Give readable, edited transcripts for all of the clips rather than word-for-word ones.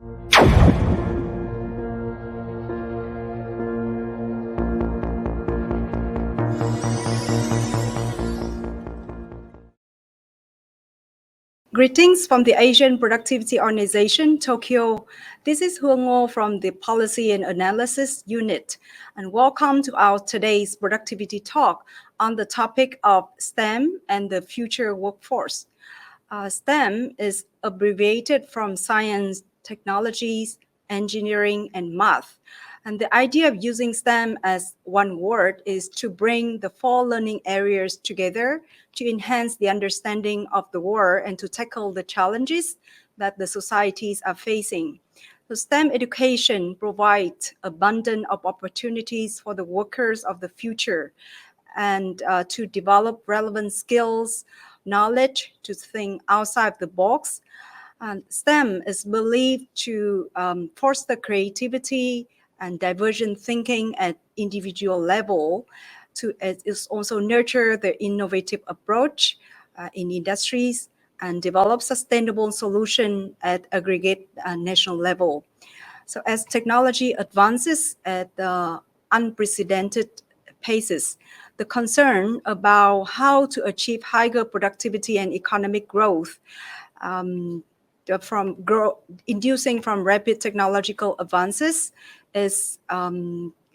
Greetings from the Asian Productivity Organization, Tokyo. This is Huongo from the Policy and Analysis Unit, and welcome to our today's productivity talk on the topic of STEM and the future workforce. STEM is abbreviated from science, technologies, engineering, and math. And the idea of using STEM as one word is to bring the four learning areas together to enhance the understanding of the world and to tackle the challenges that the societies are facing. So STEM education provides abundance of opportunities for the workers of the future and to develop relevant skills, knowledge, to think outside the box. And STEM is believed to foster creativity and divergent thinking at individual level. It also nurture the innovative approach in industries and develop sustainable solution at aggregate national level. So as technology advances at unprecedented paces, the concern about how to achieve higher productivity and economic growth inducing from rapid technological advances is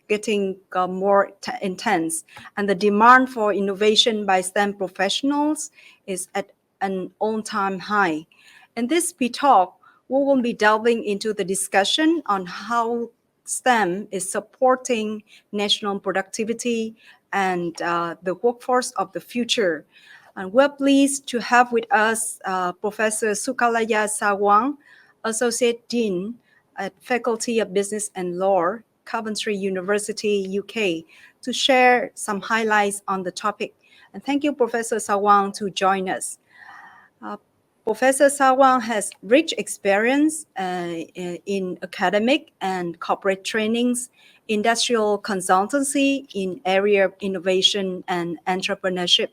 getting more intense, and the demand for innovation by STEM professionals is at an all-time high. In this talk, we will be delving into the discussion on how STEM is supporting national productivity and the workforce of the future. And we're pleased to have with us Professor Sukalaya Sawang, Associate Dean at Faculty of Business and Law, Coventry University, UK, to share some highlights on the topic. And thank you, Professor Sawang, to join us. Professor Sawang has rich experience in academic and corporate trainings, industrial consultancy in area of innovation and entrepreneurship.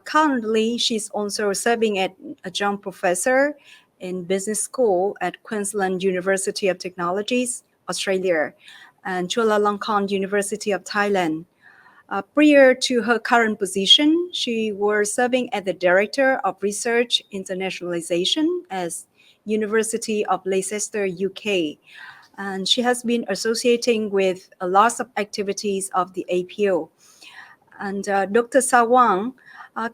Currently, she's also serving as adjunct professor in business school at Queensland University of Technologies, Australia, and Chulalongkorn University of Thailand. Prior to her current position, she was serving as the Director of Research Internationalization at University of Leicester, UK. And she has been associating with a lot of activities of the APO. And Dr. Sawang,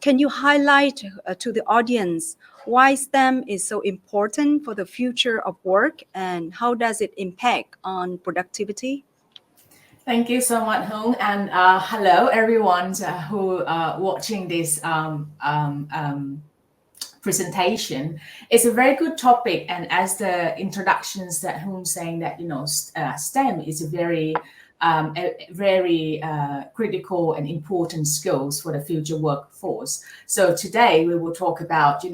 can you highlight to the audience why STEM is so important for the future of work and how does it impact on productivity? Thank you so much, Hung, and hello everyone who watching this presentation. It's a very good topic, and as the introductions that Hung saying that STEM is a very critical and important skills for the future workforce. So today we will talk about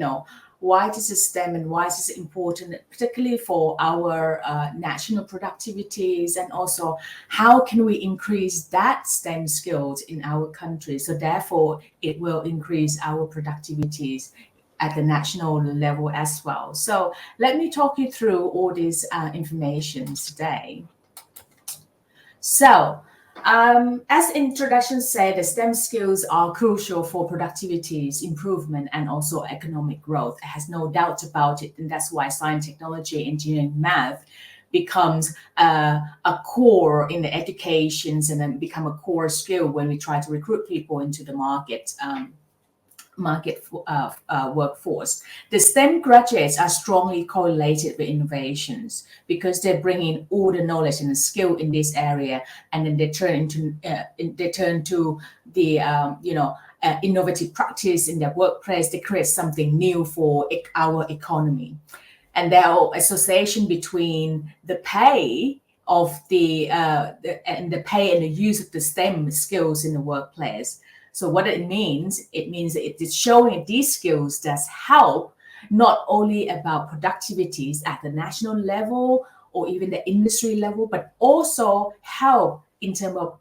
why this is STEM and why this is important, particularly for our national productivities, and also how can we increase that STEM skills in our country. So therefore, it will increase our productivities at the national level as well. So let me talk you through all this information today. So, as introduction said, the STEM skills are crucial for productivity's improvement and also economic growth. It has no doubt about it, and that's why science, technology, engineering, math becomes a core in the educations and then become a core skill when we try to recruit people into the market workforce. The STEM graduates are strongly correlated with innovations because they're bringing all the knowledge and the skill in this area, and then they turn to the innovative practice in their workplace. They create something new for our economy, and there are association between the pay of the pay and the use of the STEM skills in the workplace. So what it means that it is showing these skills that help not only about productivities at the national level or even the industry level, but also help in terms of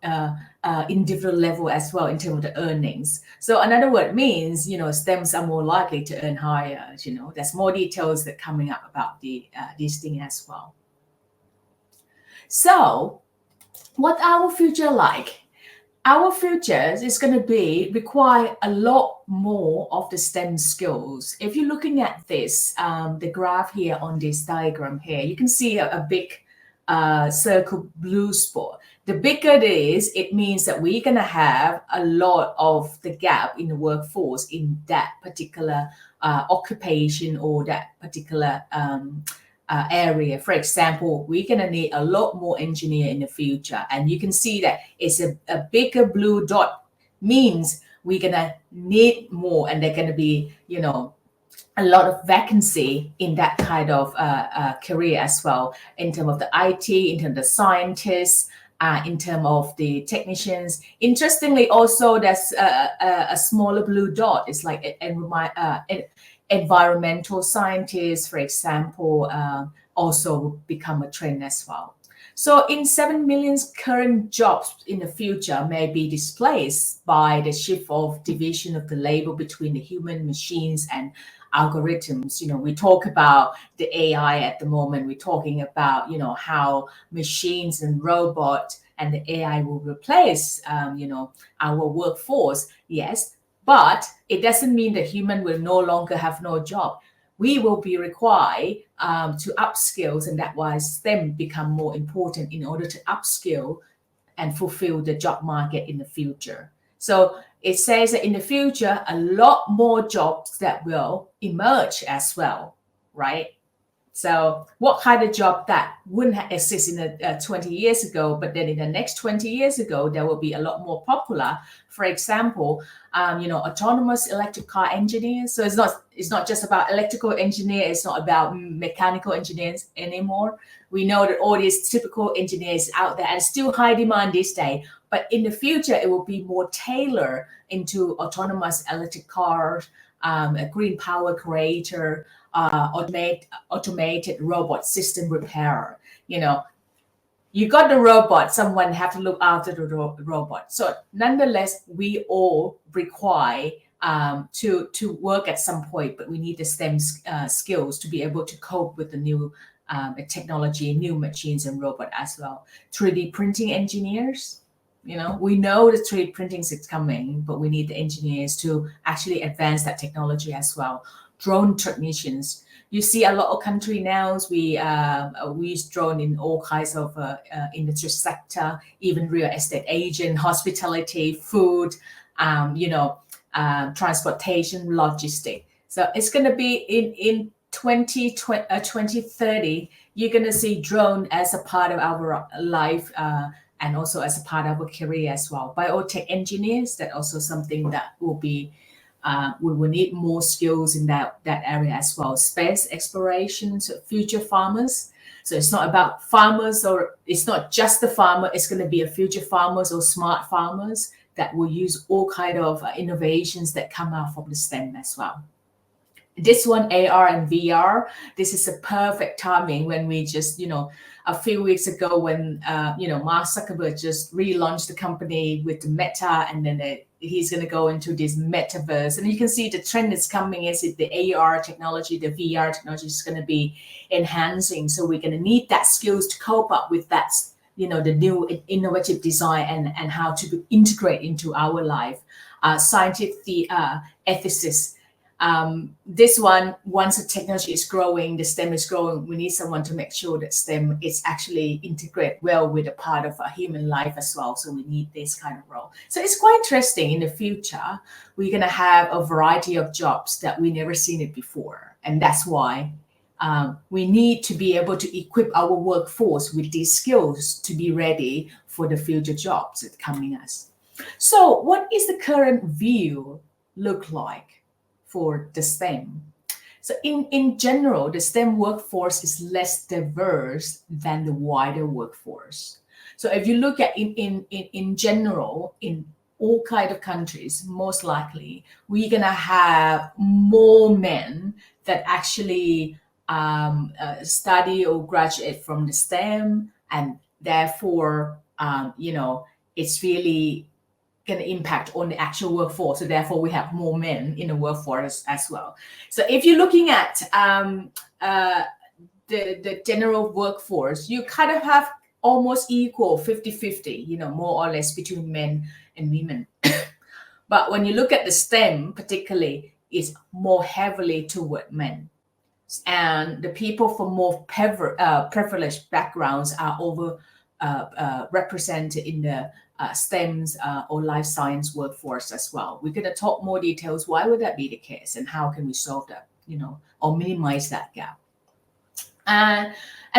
individual level as well in terms of the earnings. So another word means, STEMs are more likely to earn higher. There's more details that coming up about these things as well. So what our future like? Our future is going to require a lot more of the STEM skills. If you're looking at this, the graph here on this diagram here, you can see a big circle blue spot. The bigger it is, it means that we're going to have a lot of the gap in the workforce in that particular occupation or that particular area. For example, we're going to need a lot more engineer in the future. And you can see that it's a bigger blue dot means we're going to need more, and they're going to be, a lot of vacancy in that kind of career as well, in terms of the IT, in terms of the scientists, in terms of the technicians. Interestingly, also there's a smaller blue dot. It's like environmental scientists, for example, also become a trend as well. So in 7 million current jobs in the future may be displaced by the shift of division of the labor between the human, machines, and algorithms. We talk about the AI at the moment. We're talking about, how machines and robots and the AI will replace, our workforce. Yes, but it doesn't mean that human will no longer have no job. We will be required to upskill, and that's why STEM become more important in order to upskill and fulfill the job market in the future. So it says that in the future, a lot more jobs that will emerge as well, right? So what kind of job that wouldn't exist in 20 years ago, but then in the next 20 years ago, there will be a lot more popular. For example, autonomous electric car engineers. So it's not just about electrical engineer. It's not about mechanical engineers anymore. We know that all these typical engineers out there and still high demand this day. But in the future, it will be more tailored into autonomous electric cars, a green power creator, automated robot system repairer. You got the robot, someone have to look after the robot. So nonetheless, we all require to work at some point, but we need the STEM skills to be able to cope with the new technology, new machines and robot as well. 3D printing engineers, we know the 3D printing is coming, but we need the engineers to actually advance that technology as well. Drone technicians. You see a lot of country now, we use drone in all kinds of industry sector, even real estate agent, hospitality, food, transportation, logistic. So it's going to be in 2030, you're going to see drone as a part of our life and also as a part of our career as well. Biotech engineers, that also something that will be we will need more skills in that area as well. Space exploration, so future farmers. So it's not about farmers, or it's not just the farmer. It's going to be a future farmers or smart farmers that will use all kind of innovations that come out from the STEM as well. This one, AR and VR, this is a perfect timing when we just, a few weeks ago when, Mark Zuckerberg just relaunched the company with the Meta, and then he's going to go into this metaverse. And you can see the trend is coming is the AR technology, the VR technology is going to be enhancing. So we're going to need that skills to cope up with that, the new innovative design and how to integrate into our life. Scientific ethicists. This one, once the technology is growing, the STEM is growing, we need someone to make sure that STEM is actually integrate well with a part of a human life as well. So we need this kind of role. So it's quite interesting. In the future, we're going to have a variety of jobs that we never seen it before. And that's why we need to be able to equip our workforce with these skills to be ready for the future jobs that coming us. So what is the current view look like for the STEM? So in general, the STEM workforce is less diverse than the wider workforce. So if you look at in general, in all kind of countries, most likely, we're going to have more men that actually study or graduate from the STEM, and therefore, it's really going to impact on the actual workforce. So therefore, we have more men in the workforce as well. So if you're looking at the general workforce, you kind of have almost equal 50-50, more or less between men and women. But when you look at the STEM particularly, it's more heavily toward men. And the people from more privileged backgrounds are represented in the STEMs or life science workforce as well. We're going to talk more details. Why would that be the case, and how can we solve that, or minimize that gap? And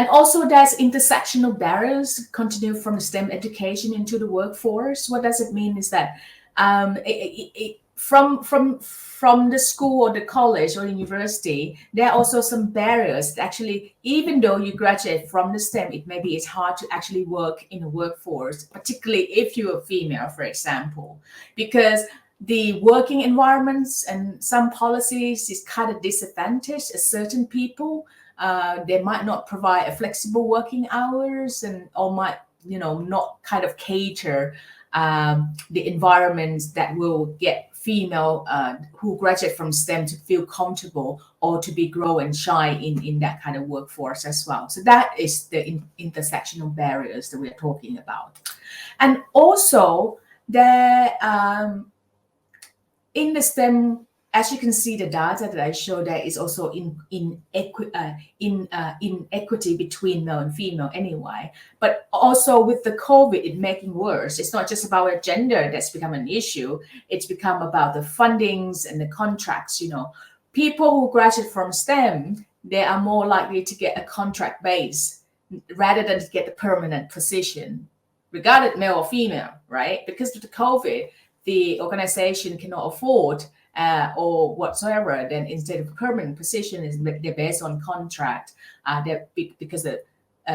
also there's intersectional barriers continue from STEM education into the workforce. What does it mean is that from the school or the college or university, there are also some barriers that actually, even though you graduate from the STEM, it's hard to actually work in the workforce, particularly if you're a female, for example, because the working environments and some policies is kind of disadvantage certain people. They might not provide a flexible working hours or might, not kind of cater the environments that will get female who graduate from STEM to feel comfortable or to be grow and shine in that kind of workforce as well. So that is the intersectional barriers that we are talking about. And also there in the STEM, as you can see, the data that I show there is also inequity between male and female anyway. But also with the COVID, it making worse. It's not just about a gender that's become an issue. It's become about the fundings and the contracts. People who graduate from STEM, they are more likely to get a contract base rather than to get a permanent position, regardless male or female, right? Because of the COVID, the organization cannot afford or whatsoever, then instead of permanent position, they're based on contract. Because the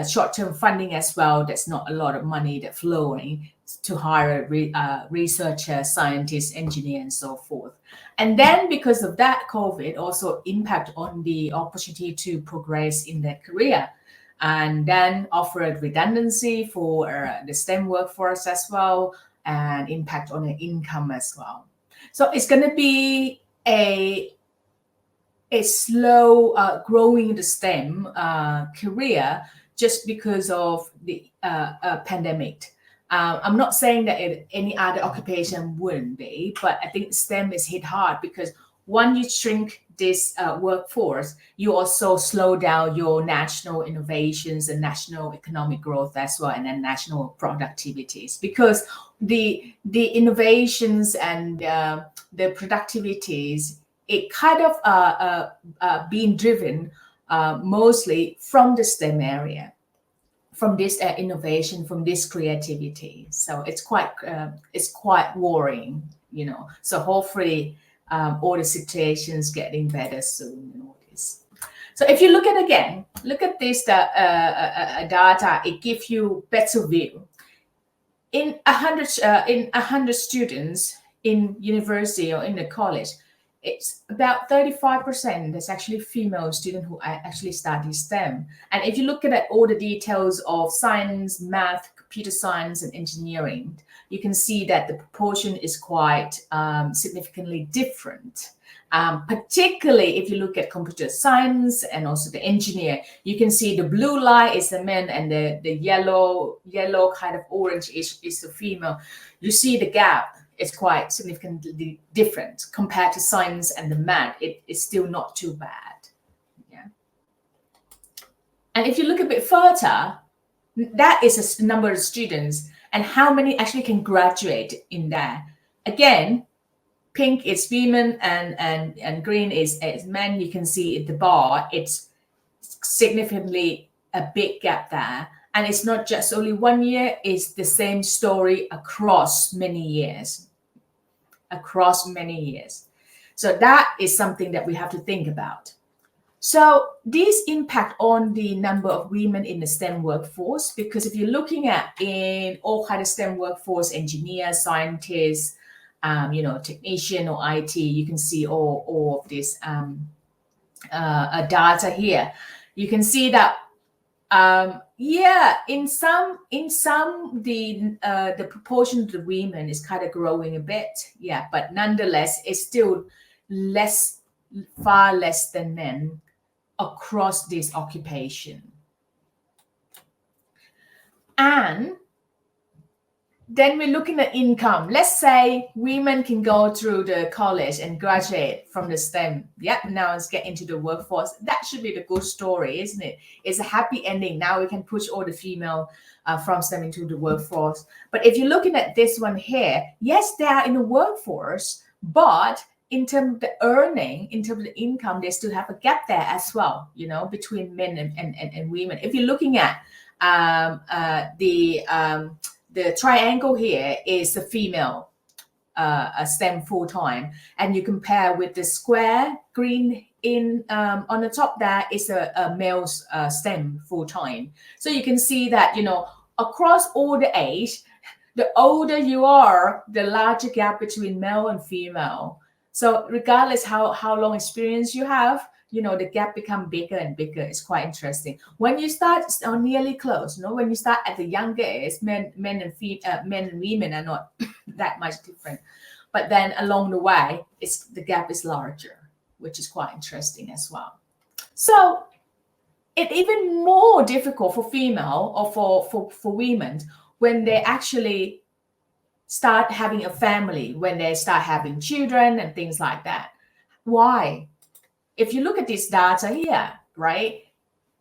short-term funding as well, there's not a lot of money that flowing to hire researchers, scientists, engineers, and so forth. And then because of that, COVID also impact on the opportunity to progress in their career, and then offered redundancy for the STEM workforce as well, and impact on the income as well. So it's going to be a slow growing the STEM career just because of the pandemic. I'm not saying that any other occupation wouldn't be, but I think STEM is hit hard because when you shrink this workforce, you also slow down your national innovations and national economic growth as well, and then national productivities, because the innovations and the productivities, it kind of being driven mostly from the STEM area, from this innovation, from this creativity. So it's quite worrying, So hopefully all the situations getting better soon and all this. So if you look at this data, it gives you better view. In 100 students in university or in the college, it's about 35% that's actually female students who actually study STEM. And if you look at all the details of science, math, computer science, and engineering, you can see that the proportion is quite significantly different. Particularly if you look at computer science and also the engineer, you can see the blue line is the men and the yellow kind of orange is the female. You see the gap is quite significantly different compared to science and the math. It's still not too bad. Yeah. And if you look a bit further, that is a number of students and how many actually can graduate in there. Again, pink is women and green is men. You can see at the bar, it's significantly a big gap there. And it's not just only 1 year, it's the same story across many years. So that is something that we have to think about. So these impact on the number of women in the STEM workforce, because if you're looking at in all kind of STEM workforce, engineers, scientists, technician or IT, you can see all of this data here. You can see that Yeah, in some the proportion of the women is kind of growing a bit. Yeah, but nonetheless, it's still far less than men across this occupation. And then we're looking at income. Let's say women can go through the college and graduate from the STEM. Yep, now let's get into the workforce. That should be the good story, isn't it? It's a happy ending. Now we can push all the female from STEM into the workforce. But if you're looking at this one here, yes, they are in the workforce, but in terms of the earning, in terms of the income, they still have a gap there as well, you know, between men and women. If you're looking at the triangle here is the female STEM full-time, and you compare with the square green in on the top there is a male's STEM full-time. So you can see that, you know, across all the age, the older you are, the larger gap between male and female. So regardless how long experience you have, you know, the gap become bigger and bigger. It's quite interesting. When you start nearly close, you know, when you start at the younger age, men and women are not that much different. But then along the way, the gap is larger, which is quite interesting as well. So it's even more difficult for female or for women when they actually start having a family, when they start having children and things like that. Why? If you look at this data here, right?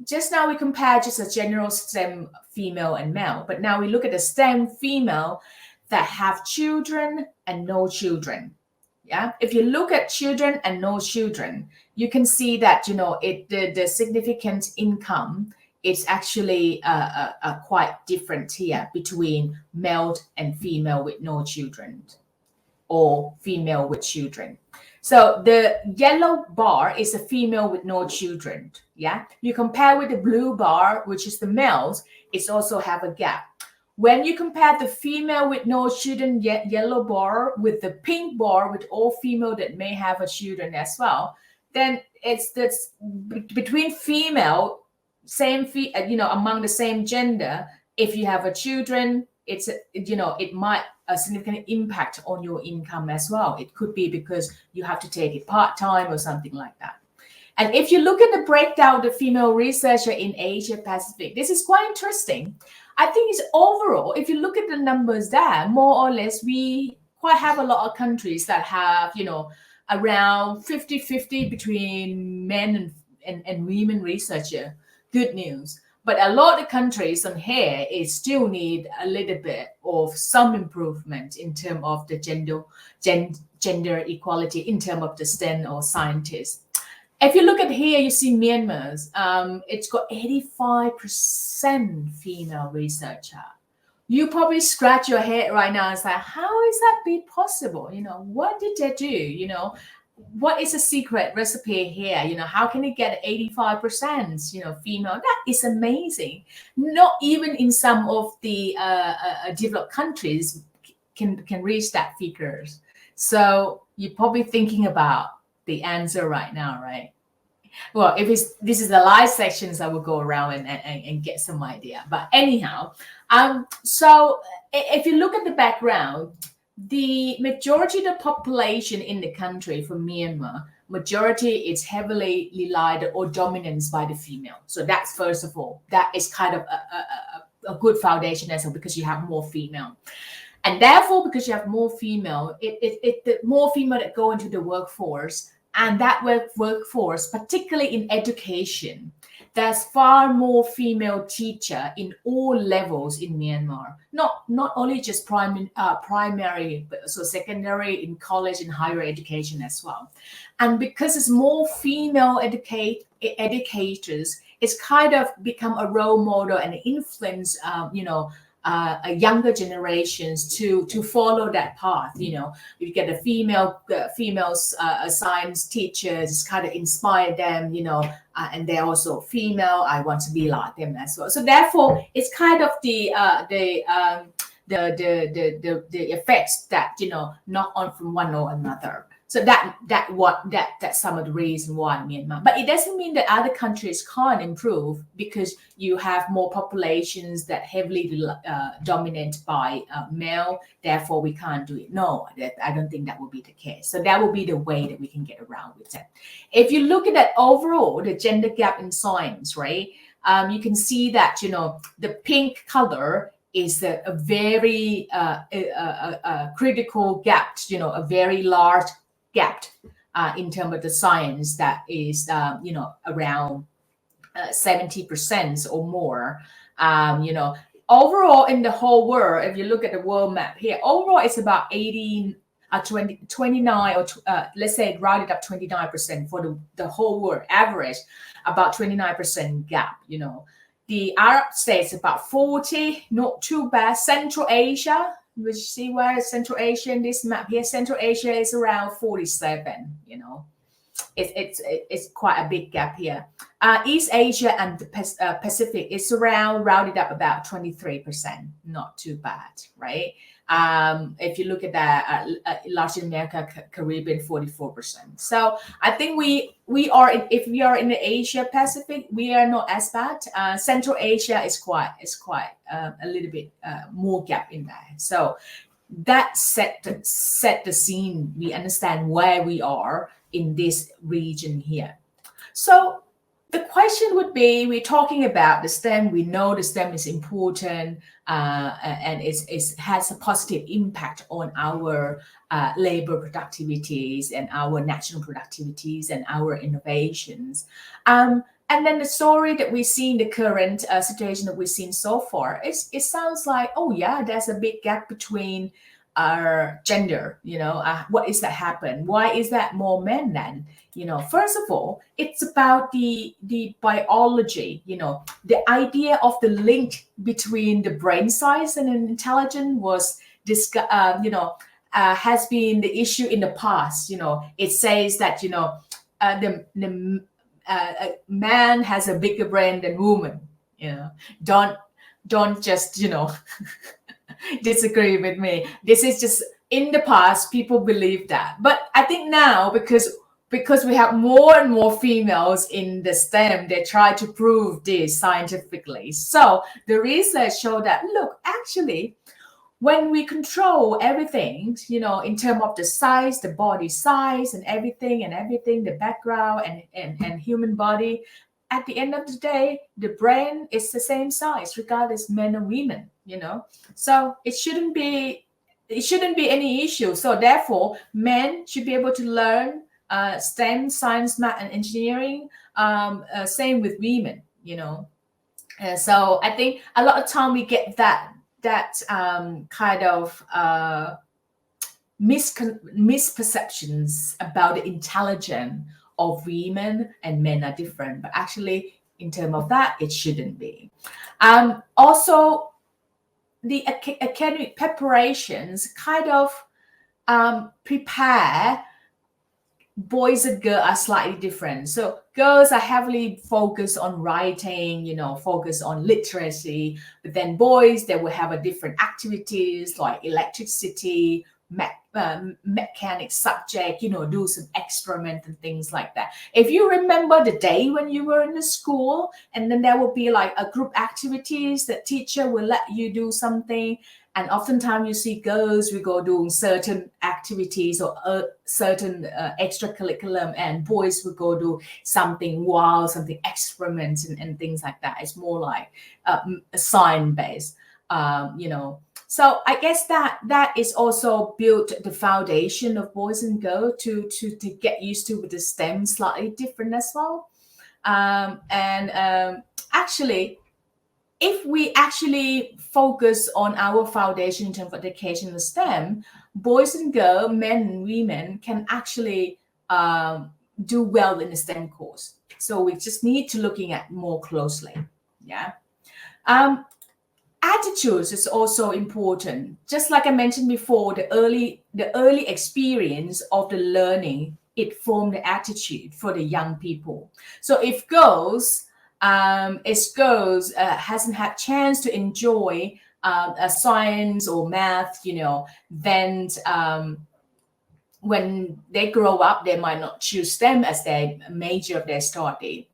Just now we compare just a general STEM female and male, but now we look at the STEM female that have children and no children. Yeah, if you look at children and no children, you can see that, you know, the significant income is actually quite different here between male and female with no children or female with children. So the yellow bar is a female with no children. Yeah, you compare with the blue bar, which is the males, it's also have a gap. When you compare the female with no children, yellow bar, with the pink bar with all female that may have a children as well, then it's that's between female, you know, among the same gender. If you have a children, it's you know, it might a significant impact on your income as well. It could be because you have to take it part-time or something like that. And if you look at the breakdown of the female researcher in Asia Pacific, this is quite interesting. I think it's overall, if you look at the numbers there, more or less, we quite have a lot of countries that have, you know, around 50-50 between men and women researcher. Good news. But a lot of countries on here is still need a little bit of some improvement in terms of the gender equality, in terms of the STEM or scientists. If you look at here, you see Myanmar's. It's got 85% female researcher. You probably scratch your head right now and say, how is that be possible? You know, what did they do? You know, what is a secret recipe here? You know, how can it get 85%, you know, female? That is amazing. Not even in some of the developed countries can reach that figures. So you're probably thinking about the answer right now, right? Well, if this is the live sections, I will go around and get some idea. But anyhow, so if you look at the background, the majority of the population in the country for Myanmar, majority is heavily relied or dominated by the female. So that's first of all, that is kind of a good foundation as well, because you have more female. And therefore, because you have more female, the more female that go into the workforce, and that workforce, particularly in education, there's far more female teacher in all levels in Myanmar. Not only just primary, but also secondary, in college and higher education as well. And because it's more female educators, it's kind of become a role model and influence, younger generations to follow that path. You know, you get a female science teachers, it's kind of inspire them, you know, and they're also female. I want to be like them as well. So therefore, it's kind of the effects that, you know, knock on from one or another. So that's some of the reason why Myanmar. But it doesn't mean that other countries can't improve because you have more populations that heavily dominated by male. Therefore, we can't do it. No, I don't think that will be the case. So that will be the way that we can get around with that. If you look at that overall, the gender gap in science, right? You can see that the pink color is a very critical gap, a very large gap in terms of the science that is, around 70% or more. Overall in the whole world, if you look at the world map here, overall it's about 29 or let's say rounded up 29% for the whole world average, about 29% gap. The Arab states about 40, not too bad. Central Asia, you see where Central Asia in this map here, Central Asia is around 47. It's quite a big gap here. East Asia and the Pacific is rounded up about 23%, not too bad, right? If you look at that, Latin America, Caribbean, 44%. So I think if we are in the Asia Pacific, we are not as bad. Central Asia is quite a little bit more gap in there. So that set the scene. We understand where we are in this region here. So the question would be, we're talking about the STEM. We know the STEM is important and it has a positive impact on our labor productivities and our national productivities and our innovations. And then the story that we see in the current situation that we've seen so far, it sounds like, oh yeah, there's a big gap between our gender. What is that happen? Why is that more men then? First of all, it's about the biology. The idea of the link between the brain size and intelligence was has been the issue in the past. It says that the man has a bigger brain than woman. Don't just disagree with me. This is just in the past, people believe that. But I think now, because we have more and more females in the STEM, they try to prove this scientifically. So the research showed that, look, actually, when we control everything, in terms of the size, the body size and everything, the background and human body, at the end of the day, the brain is the same size, regardless men or women, So it shouldn't be any issue. So therefore, men should be able to learn STEM, science, math, and engineering. Same with women, So I think a lot of time we get that kind of misperceptions about the intelligence of women and men are different, but actually in terms of that, it shouldn't be. Also, the academic preparations kind of prepare boys and girls are slightly different. So girls are heavily focused on writing, focused on literacy, but then boys, they will have a different activities like electricity, mechanic subject, do some experiment and things like that. If you remember the day when you were in the school, and then there will be like a group activities that teacher will let you do something, and oftentimes you see girls will go doing certain activities or certain extracurriculum, and boys will go do something wild, something experiments and things like that. It's more like science based, So I guess that is also built the foundation of boys and girls to get used to with the STEM slightly different as well. Actually, if we actually focus on our foundation in terms of education in STEM, boys and girls, men and women can actually do well in the STEM course. So we just need to looking at more closely. Yeah. Attitudes is also important. Just like I mentioned before, the early experience of the learning, it formed the attitude for the young people. So if girls hasn't had chance to enjoy science or math, then when they grow up, they might not choose STEM as their major of their study.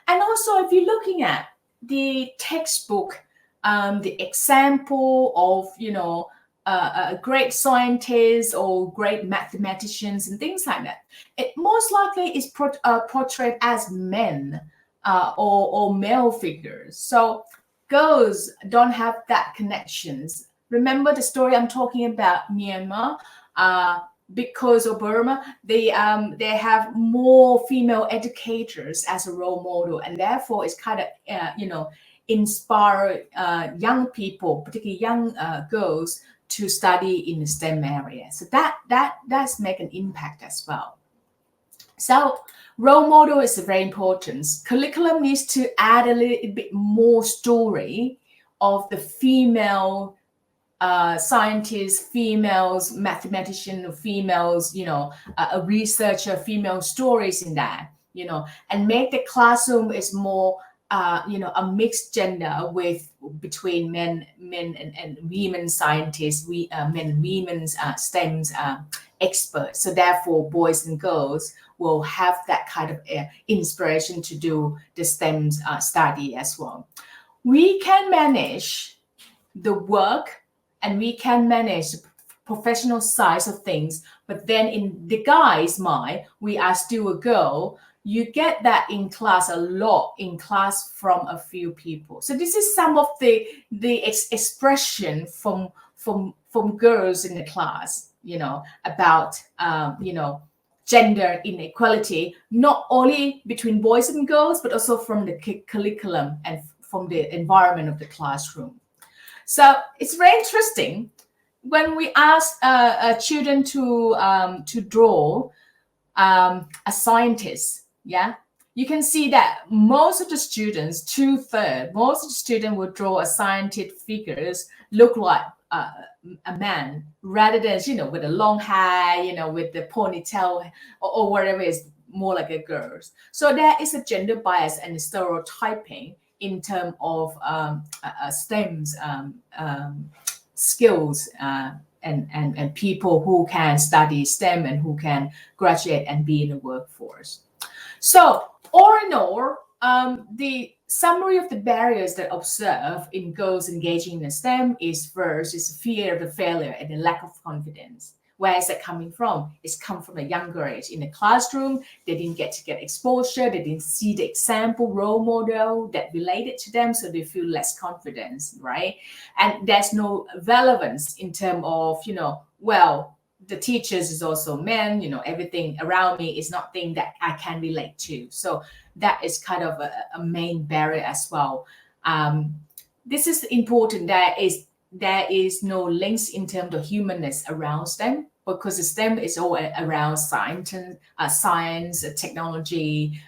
And also, if you're looking at the textbook, the example of, a great scientist or great mathematicians and things like that, it most likely is portrayed as men or male figures. So girls don't have that connections. Remember the story I'm talking about, Myanmar? Because of Burma, they have more female educators as a role model, and therefore it's kind of inspire young people, particularly young girls, to study in the STEM area. So that's make an impact as well. So role model is very important. Curriculum needs to add a little bit more story of the female scientists, females, mathematician, females, a researcher, female stories in that, and make the classroom is more, a mixed gender between men and women scientists, men and women's STEM's experts. So therefore, boys and girls will have that kind of inspiration to do the STEM study as well. We can manage the work and we can manage the professional sides of things, but then in the guy's mind, we are still a girl. You get that in class a lot, in class from a few people. So this is some of the expression from girls in the class, about gender inequality, not only between boys and girls, but also from the curriculum and from the environment of the classroom. So it's very interesting when we ask children to draw a scientist. Yeah, you can see that most of the students, 2/3, most of the students will draw a scientific figures look like a man, rather than with a long hair, with the ponytail or whatever, is more like a girl. So there is a gender bias and stereotyping in terms of STEM's skills and people who can study STEM and who can graduate and be in the workforce. So all in all, the summary of the barriers that observe in girls engaging in STEM is first is fear of the failure and the lack of confidence. Where is that coming from? It's come from a younger age. In the classroom, they didn't get exposure. They didn't see the example role model that related to them, so they feel less confidence, right? And there's no relevance in terms of, the teachers is also men, everything around me is not thing that I can relate to. So that is kind of a main barrier as well. This is important. There is no links in terms of humanness around STEM, because the STEM is all around science, technology,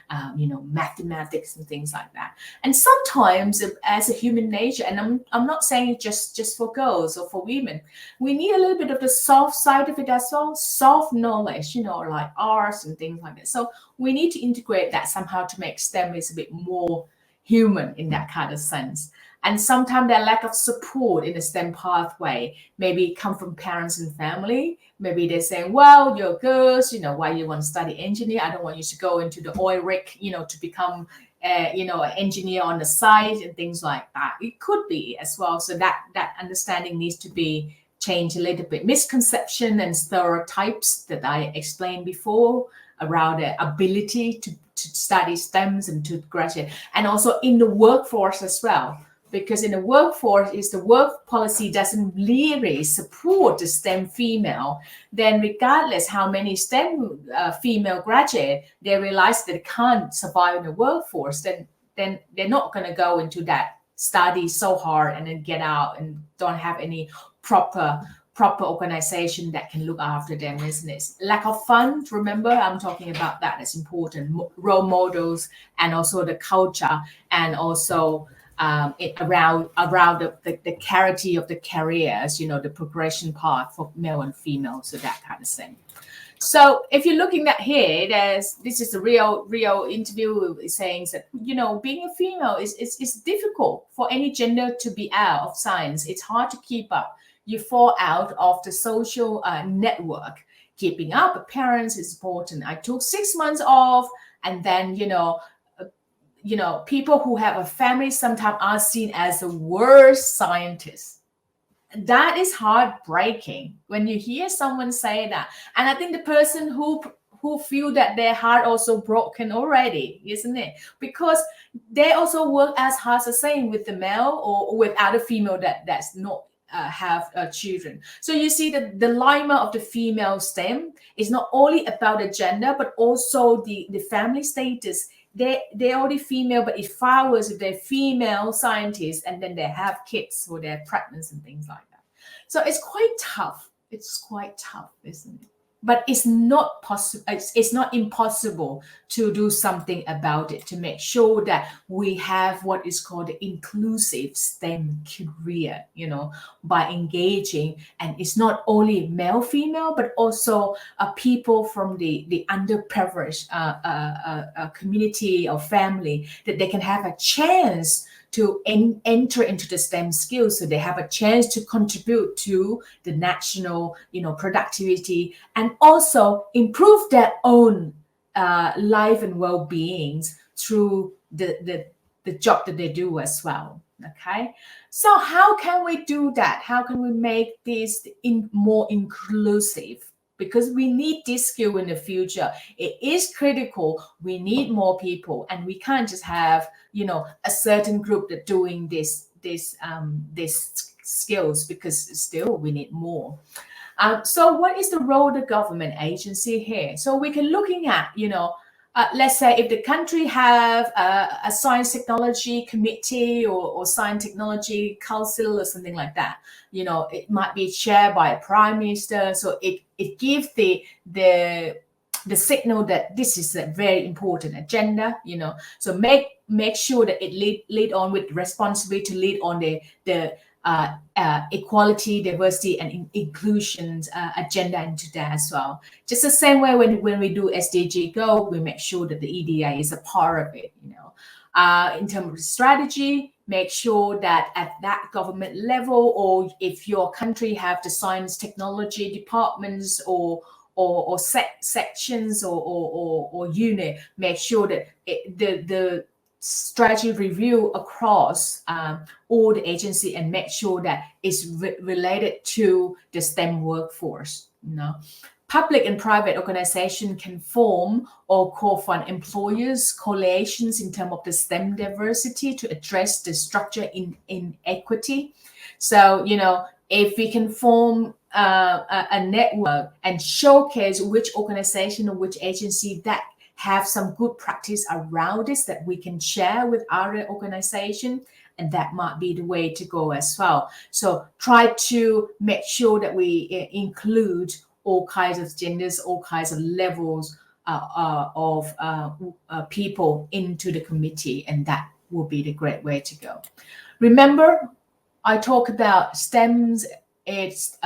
mathematics and things like that. And sometimes as a human nature, and I'm not saying just for girls or for women, we need a little bit of the soft side of it as well, soft knowledge, like arts and things like that. So we need to integrate that somehow to make STEM is a bit more human in that kind of sense. And sometimes their lack of support in the STEM pathway maybe come from parents and family. Maybe they're saying, well, you're girls, why you want to study engineer? I don't want you to go into the oil rig, to become, an engineer on the side and things like that. It could be as well. So that understanding needs to be changed a little bit. Misconception and stereotypes that I explained before around the ability to study STEMs and to graduate, and also in the workforce as well. Because in the workforce, if the work policy doesn't really support the STEM female, then regardless how many STEM female graduate, they realize that they can't survive in the workforce, then they're not going to go into that study so hard and then get out and don't have any proper organization that can look after them, isn't it? Lack of funds, remember, I'm talking about that. That's important. Role models and also the culture, and also around the clarity of the careers, the progression path for male and female, so that kind of thing. So if you're looking at here, this is a real interview saying that being a female is difficult for any gender to be out of science. It's hard to keep up. You fall out of the social network. keeping up appearance is important. I took 6 months off, and then people who have a family sometimes are seen as the worst scientists. That is heartbreaking when you hear someone say that. And I think the person who feel that their heart also broken already, isn't it? Because they also work as hard as the same with the male or with other female that's not have children. So you see that the dilemma of the female STEM is not only about the gender, but also the family status. They're already female, but it follows if they're female scientists and then they have kids or they're pregnant and things like that. So it's quite tough. It's quite tough, isn't it? But it's not possible. It's not impossible to do something about it, to make sure that we have what is called the inclusive STEM career, by engaging. And it's not only male, female, but also people from the underprivileged community or family, that they can have a chance to enter into the STEM skills, so they have a chance to contribute to the national, productivity, and also improve their own life and well-beings through the job that they do as well. Okay, so how can we do that? How can we make this more inclusive? Because we need this skill in the future. It is critical. We need more people, and we can't just have a certain group that doing this skills, because still we need more. So what is the role of the government agency here? So we can looking at let's say if the country have a science technology committee or science technology council or something like that, it might be chaired by a prime minister. So it gives the signal that this is a very important agenda, so make sure that it lead on with responsibility to lead on the equality, diversity, and inclusion agenda into that as well. Just the same way when we do SDG goal, we make sure that the EDA is a part of it. In terms of strategy, make sure that at that government level, or if your country have the science technology departments or sections or unit, make sure that the strategy review across all the agency and make sure that it's related to the STEM workforce. Public and private organization can form or co-fund employers coalitions in terms of the STEM diversity to address the structure inequity. So if we can form a network and showcase which organization or which agency that have some good practice around this that we can share with other organization, and that might be the way to go as well. So try to make sure that we include all kinds of genders, all kinds of levels of people into the committee, and that will be the great way to go. Remember, I talk about STEMs. It's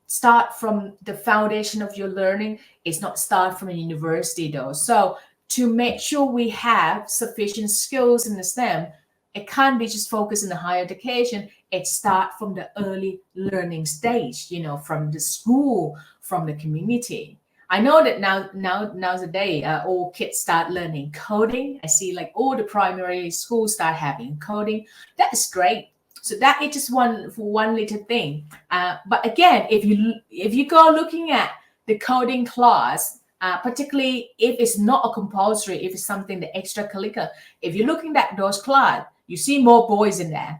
start from the foundation of your learning. It's not start from a university though. So to make sure we have sufficient skills in the STEM, it can't be just focused in the higher education. It starts from the early learning stage, from the school, from the community. I know that nowadays, all kids start learning coding. I see like all the primary schools start having coding. That is great. So that is just one little thing. But again, if you go looking at the coding class, particularly if it's not a compulsory, if it's something the extracurricular, if you're looking at those class, you see more boys in there.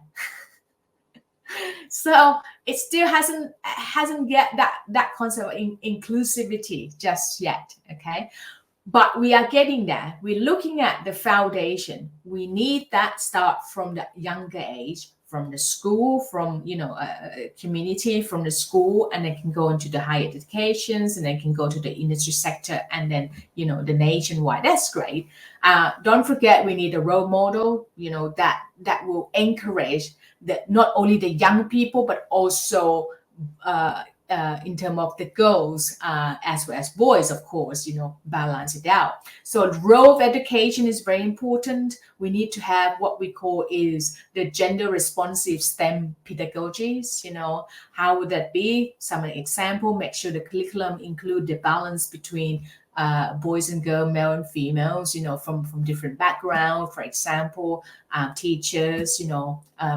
So it still hasn't get that concept of inclusivity just yet. Okay. But we are getting there. We're looking at the foundation. We need that start from the younger age, from the school, from community, from the school, and they can go into the higher educations, and they can go to the industry sector, and then the nationwide. That's great. Don't forget, we need a role model. That will encourage that not only the young people but also in terms of the girls as well as boys, of course, balance it out. So role of education is very important. We need to have what we call is the gender responsive STEM pedagogies. How would that be? Some example, make sure the curriculum include the balance between boys and girls, male and females, from different background. For example, teachers,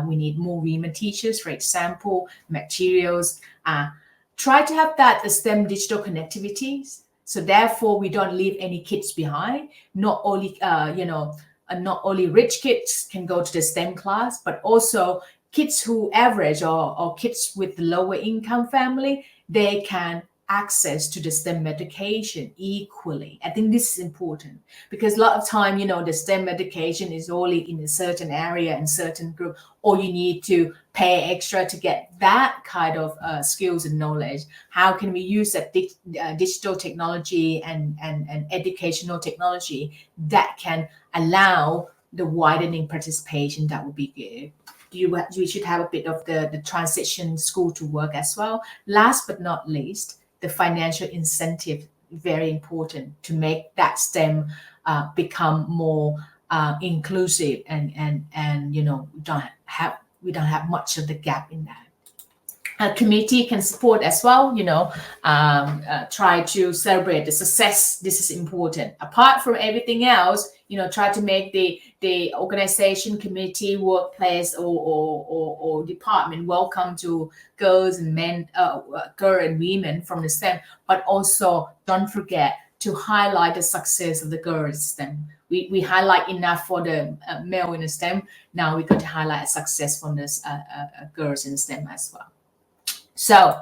we need more women teachers, for example, materials. Try to have that STEM digital connectivities. So therefore, we don't leave any kids behind. Not only, not only rich kids can go to the STEM class, but also kids who average or kids with lower income family, they can access to the STEM education equally. I think this is important because a lot of time, the STEM education is only in a certain area and certain group, or you need to pay extra to get that kind of skills and knowledge. How can we use that digital technology and educational technology that can allow the widening participation? That would be good. You should have a bit of the transition school to work as well. Last but not least, the financial incentive, very important to make that STEM become more inclusive and we don't have much of the gap in that. A committee can support as well, try to celebrate the success. This is important. Apart from everything else, try to make the organization, committee, workplace, or department welcome to girls and men, girl and women from the STEM. But also, don't forget to highlight the success of the girls STEM. We highlight enough for the male in the STEM. Now we got to highlight a success from this girls in STEM as well. So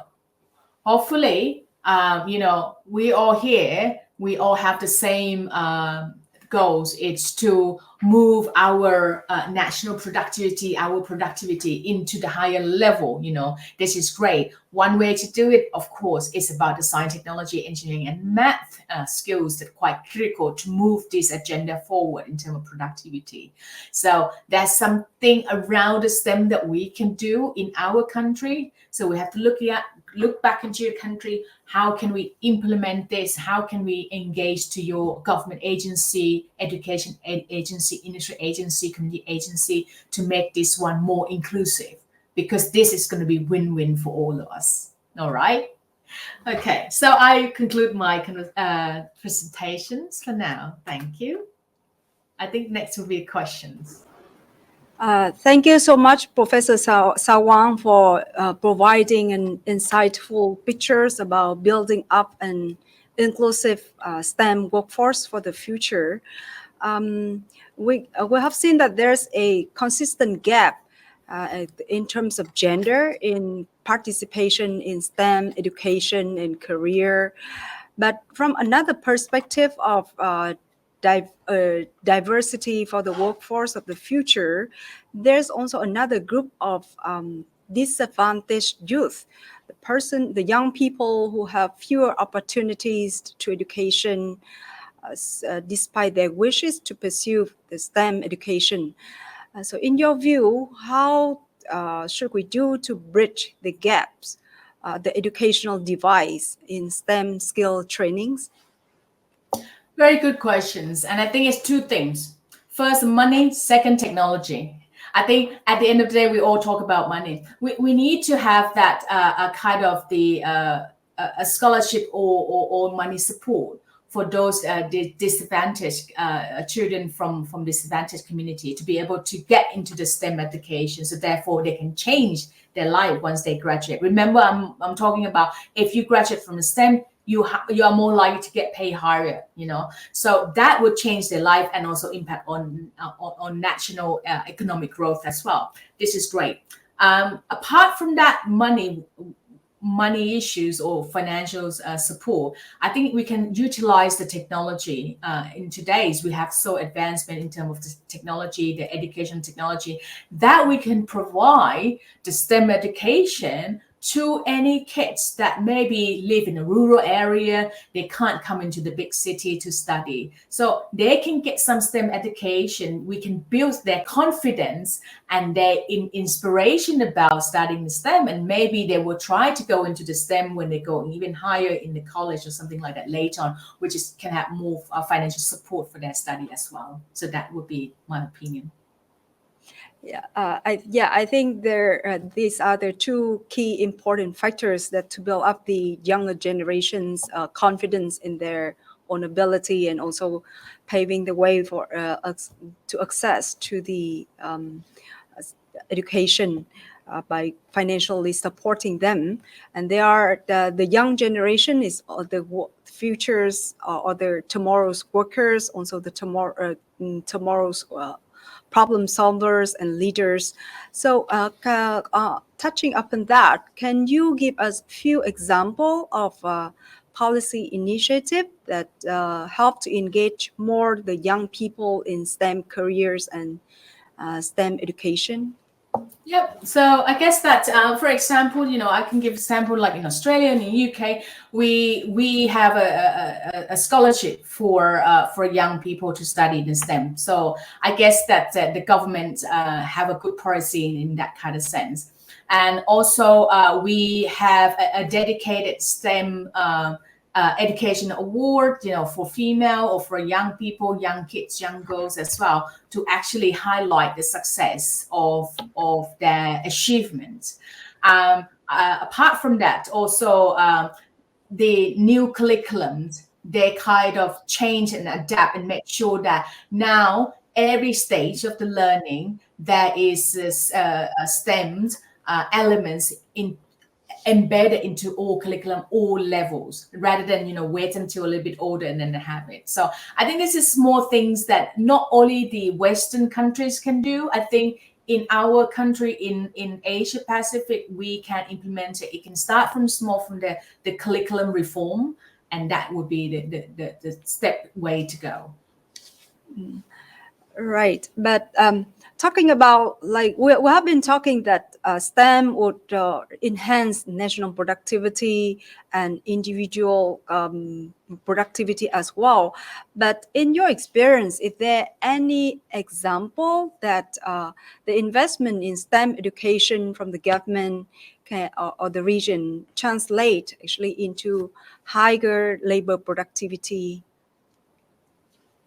hopefully, we all here, we all have the same goals. It's to move our national productivity, our productivity into the higher level. This is great. One way to do it, of course, is about the science, technology, engineering, and math skills that are quite critical to move this agenda forward in terms of productivity. So there's something around the STEM that we can do in our country. So we have to look back into your country. How can we implement this? How can we engage to your government agency, education agency, industry agency, community agency to make this one more inclusive? Because this is going to be win-win for all of us. All right. Okay. So I conclude my presentations for now. Thank you. I think next will be questions. Thank you so much, Professor Sawang, for providing an insightful pictures about building up an inclusive STEM workforce for the future. We have seen that there's a consistent gap in terms of gender in participation in STEM education and career. But from another perspective of diversity for the workforce of the future, there's also another group of disadvantaged youth, the young people who have fewer opportunities to education despite their wishes to pursue the STEM education. So in your view, how should we do to bridge the gaps, the educational divide in STEM skill trainings? Very good questions. And I think it's two things. First, money. Second, technology. I think at the end of the day, we all talk about money. We need to have that kind of a scholarship or money support for those disadvantaged children from disadvantaged community to be able to get into the STEM education. So therefore, they can change their life once they graduate. Remember, I'm talking about if you graduate from the STEM, you are more likely to get paid higher, So that would change their life and also impact on national economic growth as well. This is great. Apart from that money issues or financial support, I think we can utilize the technology. In today's, we have so advancement in terms of the technology, the education technology, that we can provide the STEM education to any kids that maybe live in a rural area. They can't come into the big city to study. So they can get some STEM education. We can build their confidence and their inspiration about studying STEM. And maybe they will try to go into the STEM when they go even higher in the college or something like that later on, which can have more financial support for their study as well. So that would be my opinion. I think these are the two key important factors that to build up the younger generation's confidence in their own ability, and also paving the way for us to access to the education by financially supporting them. And they are the young generation is the futures or the tomorrow's workers, also the tomorrow's problem solvers and leaders. So touching upon that, can you give us a few examples of policy initiative that help to engage more the young people in STEM careers and STEM education? Yep. So I guess that, for example, I can give example like in Australia and in the UK, we have a scholarship for young people to study in STEM. So I guess that the government have a good policy in that kind of sense. And also we have a dedicated STEM education award, for female or for young people, young kids, young girls as well, to actually highlight the success of their achievements. Apart from that, also the new curriculums, they kind of change and adapt and make sure that now every stage of the learning there is STEM elements embedded into all curriculum, all levels, rather than wait until a little bit older and then have it. So I think this is small things that not only the Western countries can do. I think in our country, in Asia Pacific, we can implement it. It can start from small, from the curriculum reform, and that would be the step way to go. Right, but talking about, like, we have been talking that STEM would enhance national productivity and individual productivity as well. But in your experience, is there any example that the investment in STEM education from the government or the region translate actually into higher labor productivity?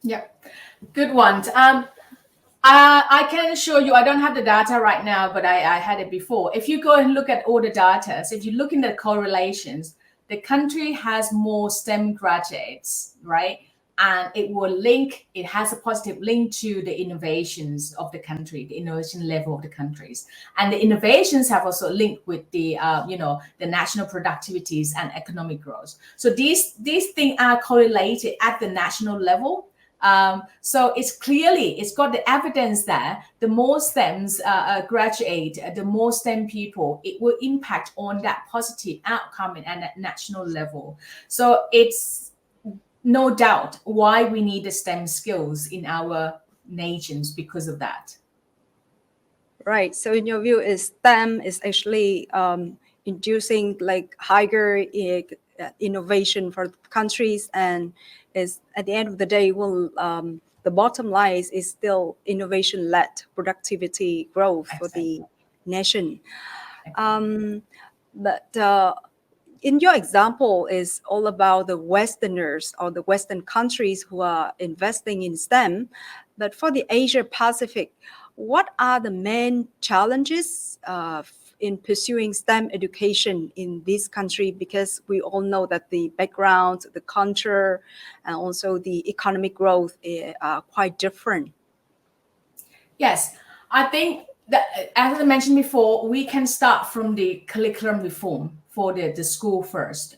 Yeah, good one. I can assure you, I don't have the data right now, but I had it before. If you go and look at all the data, so if you look in the correlations, the country has more STEM graduates, right? And it has a positive link to the innovations of the country, the innovation level of the countries. And the innovations have also linked with the national productivities and economic growth. So these things are correlated at the national level. So it's got the evidence that the more STEMs graduate, the more STEM people, it will impact on that positive outcome at a national level. So it's no doubt why we need the STEM skills in our nations because of that. Right. So in your view, is STEM is actually inducing like higher innovation for countries, and is at the end of the day will the bottom line is still innovation-led productivity growth for the nation. But in your example is all about the Westerners or the Western countries who are investing in STEM. But for the Asia Pacific, what are the main challenges in pursuing STEM education in this country? Because we all know that the background, the culture, and also the economic growth are quite different. Yes, I think that, as I mentioned before, we can start from the curriculum reform for the school first.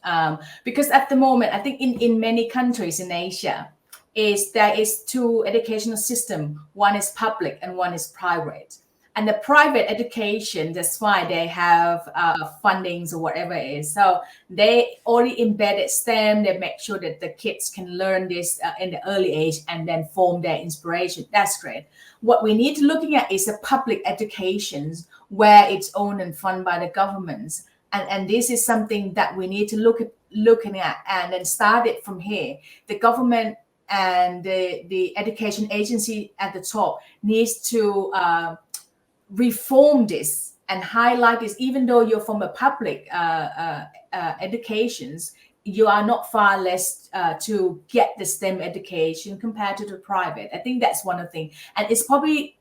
Because at the moment, I think in many countries in Asia, there is two educational system. One is public and one is private. And the private education, that's why they have fundings or whatever it is. So they already embedded STEM. They make sure that the kids can learn this in the early age and then form their inspiration. That's great. What we need to looking at is the public educations where it's owned and funded by the governments. and this is something that we need to looking at, and then start it from here. The government and the education agency at the top needs to reform this and highlight this. Even though you're from a public educations, you are not far less to get the STEM education compared to the private. I think that's one of the things, and it's probably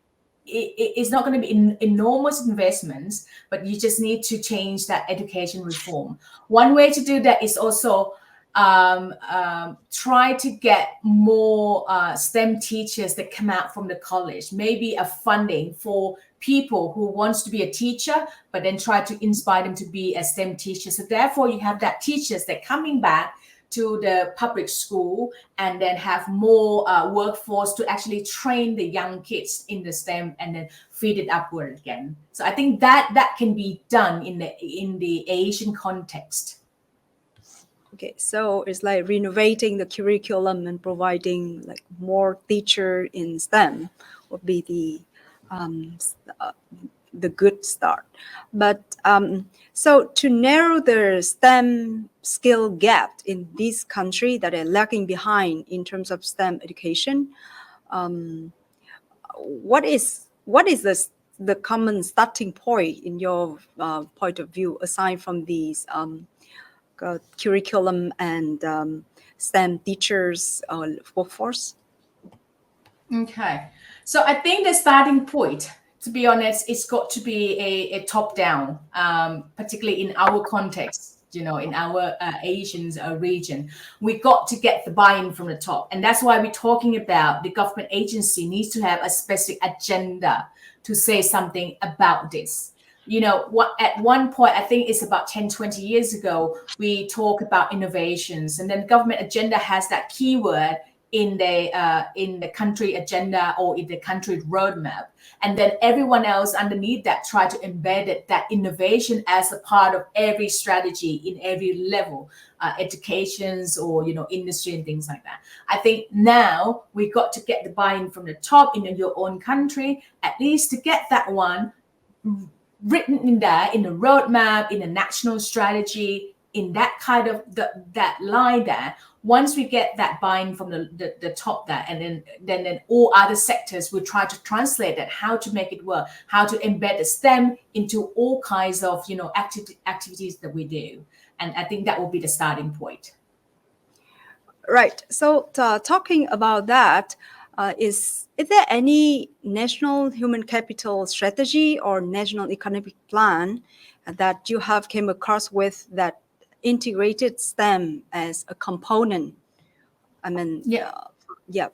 it's not going to be enormous investments, but you just need to change that education reform. One way to do that is also try to get more STEM teachers that come out from the college, maybe a funding for people who wants to be a teacher, but then try to inspire them to be a STEM teacher. So therefore you have that teachers that coming back to the public school, and then have more workforce to actually train the young kids in the STEM and then feed it upward again. So I think that can be done in the Asian context. Okay, so it's like renovating the curriculum and providing like more teacher in STEM would be the good start. But so to narrow the STEM skill gap in this country that are lagging behind in terms of STEM education, what is the common starting point in your point of view, aside from these curriculum and STEM teachers workforce? Okay, so I think the starting point, to be honest, it's got to be a top down, particularly in our context, in our Asian region. We got to get the buy-in from the top, and that's why we're talking about the government agency needs to have a specific agenda to say something about this. At one point, I think it's about 10-20 years ago, we talk about innovations, and then government agenda has that keyword in the country agenda or in the country roadmap, and then everyone else underneath that try to embed that innovation as a part of every strategy in every level, educations or industry and things like that. I think now we got to get the buy-in from the top in your own country, at least to get that one written in there, in the roadmap, in the national strategy, in that kind of that line there. Once we get that buy-in from the top there, and then all other sectors will try to translate that, how to make it work, how to embed the STEM into all kinds of activities that we do. And I think that will be the starting point. Right. So talking about that, is there any national human capital strategy or national economic plan that you have came across with that integrated STEM as a component? I mean,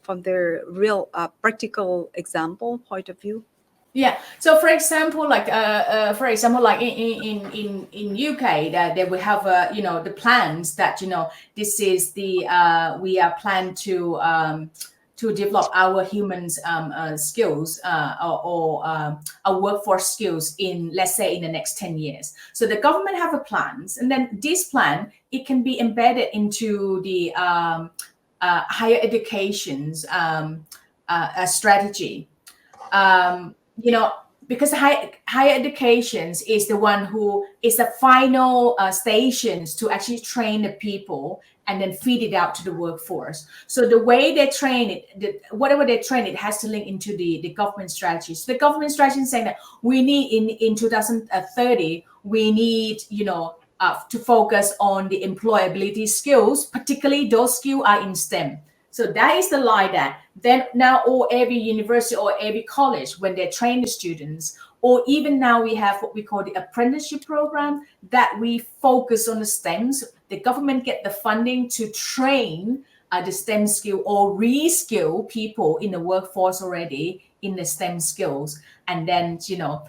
from the real practical example point of view. Yeah. So for example, like in UK, that they will have the plans that this is the we are planned to develop our humans skills or our workforce skills in, let's say, in the next 10 years. So the government have a plans, and then this plan, it can be embedded into the higher education's strategy. Because higher educations is the one who is the final stations to actually train the people and then feed it out to the workforce. So the way they train it, whatever they train, it has to link into the government strategy. So the government strategy is saying that we need in 2030, we need, to focus on the employability skills, particularly those skills are in STEM. So that is the line that then now every university or every college, when they train the students, or even now we have what we call the apprenticeship program, that we focus on the STEMs. The government get the funding to train the STEM skill or reskill people in the workforce already in the STEM skills, and then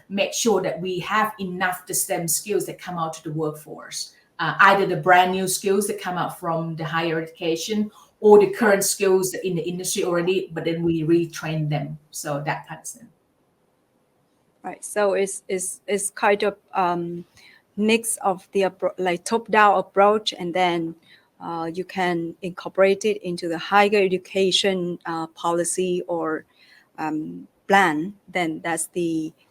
make sure that we have enough the STEM skills that come out to the workforce, either the brand new skills that come out from the higher education, or the current skills in the industry already, but then we retrain them. So that kind of thing. Right. So it's kind of mix of the top-down approach, and then you can incorporate it into the higher education policy or plan. Then that's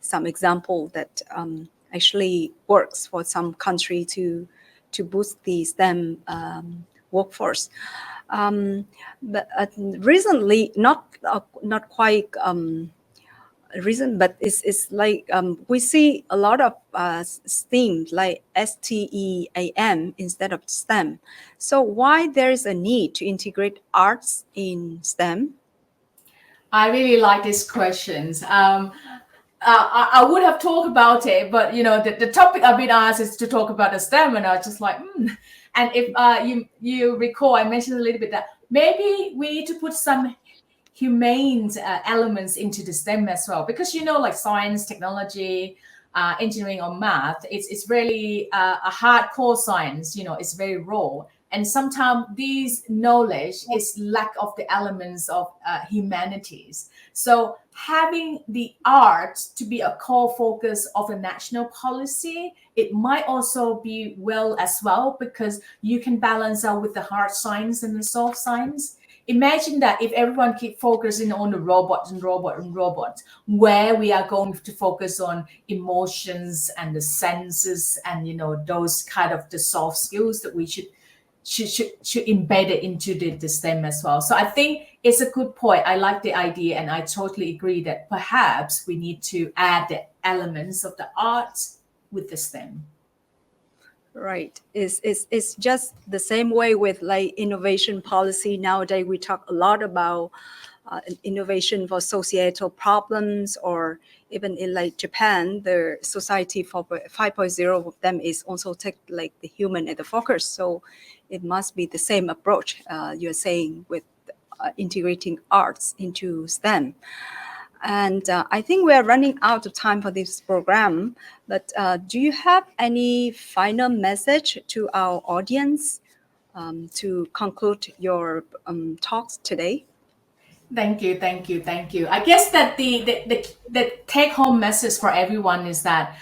some example that actually works for some country to boost the STEM workforce. But recently, not quite reason, but it's like we see a lot of STEAM, like STEAM instead of STEM. So why there is a need to integrate arts in STEM? I really like these questions. I would have talked about it, but the topic I've been asked is to talk about the STEM, and I was just like, And if you recall, I mentioned a little bit that maybe we need to put some humane elements into the STEM as well, because like science, technology, engineering, or math, it's really a hardcore science. It's very raw, and sometimes these knowledge is lack of the elements of humanities. So having the arts to be a core focus of a national policy, it might also be well as well, because you can balance out with the hard science and the soft science. Imagine that if everyone keep focusing on the robots and robots, where we are going to focus on emotions and the senses and those kind of the soft skills that we should embed it into the STEM as well. So I think it's a good point. I like the idea, and I totally agree that perhaps we need to add the elements of the arts with the STEM. Right. It's just the same way with like innovation policy. Nowadays, we talk a lot about innovation for societal problems, or even in like Japan, the society for 5.0 of them is also take like the human at the focus. So it must be the same approach you're saying with integrating arts into STEM. And I think we are running out of time for this program, but do you have any final message to our audience to conclude your talks today? Thank you. I guess that the take home message for everyone is that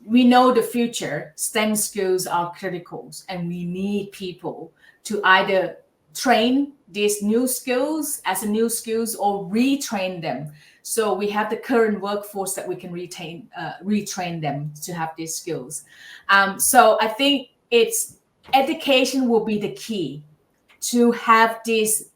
we know the future STEM skills are critical, and we need people to either train these new skills as a new skills or retrain them. So we have the current workforce that we can retrain them to have these skills. So I think education will be the key to have this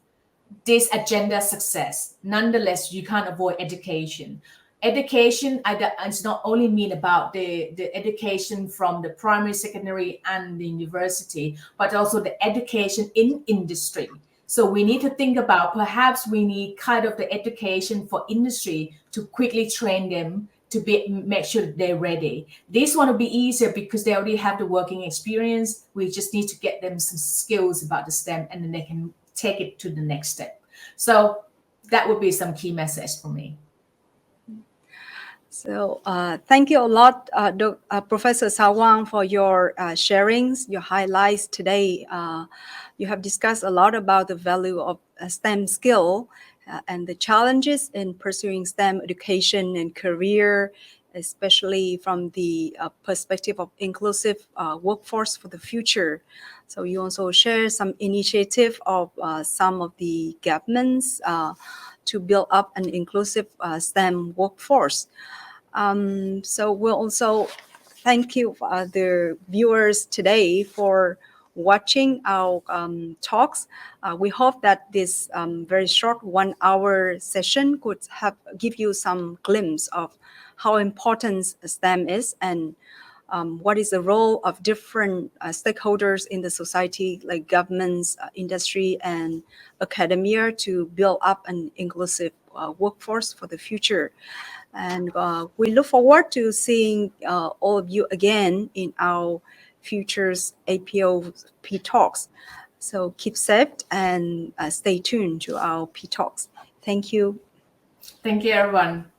agenda success. Nonetheless, you can't avoid education. Education it's not only mean about the education from the primary, secondary, and the university, but also the education in industry. So we need to think about, perhaps we need kind of the education for industry to quickly train them to make sure that they're ready. This one will be easier because they already have the working experience. We just need to get them some skills about the STEM, and then they can take it to the next step. So that would be some key message for me. So thank you a lot, Professor Sawang, for your sharings, your highlights today. You have discussed a lot about the value of STEM skill and the challenges in pursuing STEM education and career, especially from the perspective of inclusive workforce for the future. So you also share some initiative of some of the governments to build up an inclusive STEM workforce. So we'll also thank you, the viewers today, for watching our talks. We hope that this very short 1 hour session could give you some glimpse of how important STEM is, and what is the role of different stakeholders in the society, like governments, industry, and academia, to build up an inclusive workforce for the future. And we look forward to seeing all of you again in our futures APO-P Talks. So keep safe and stay tuned to our P Talks. Thank you. Thank you, everyone.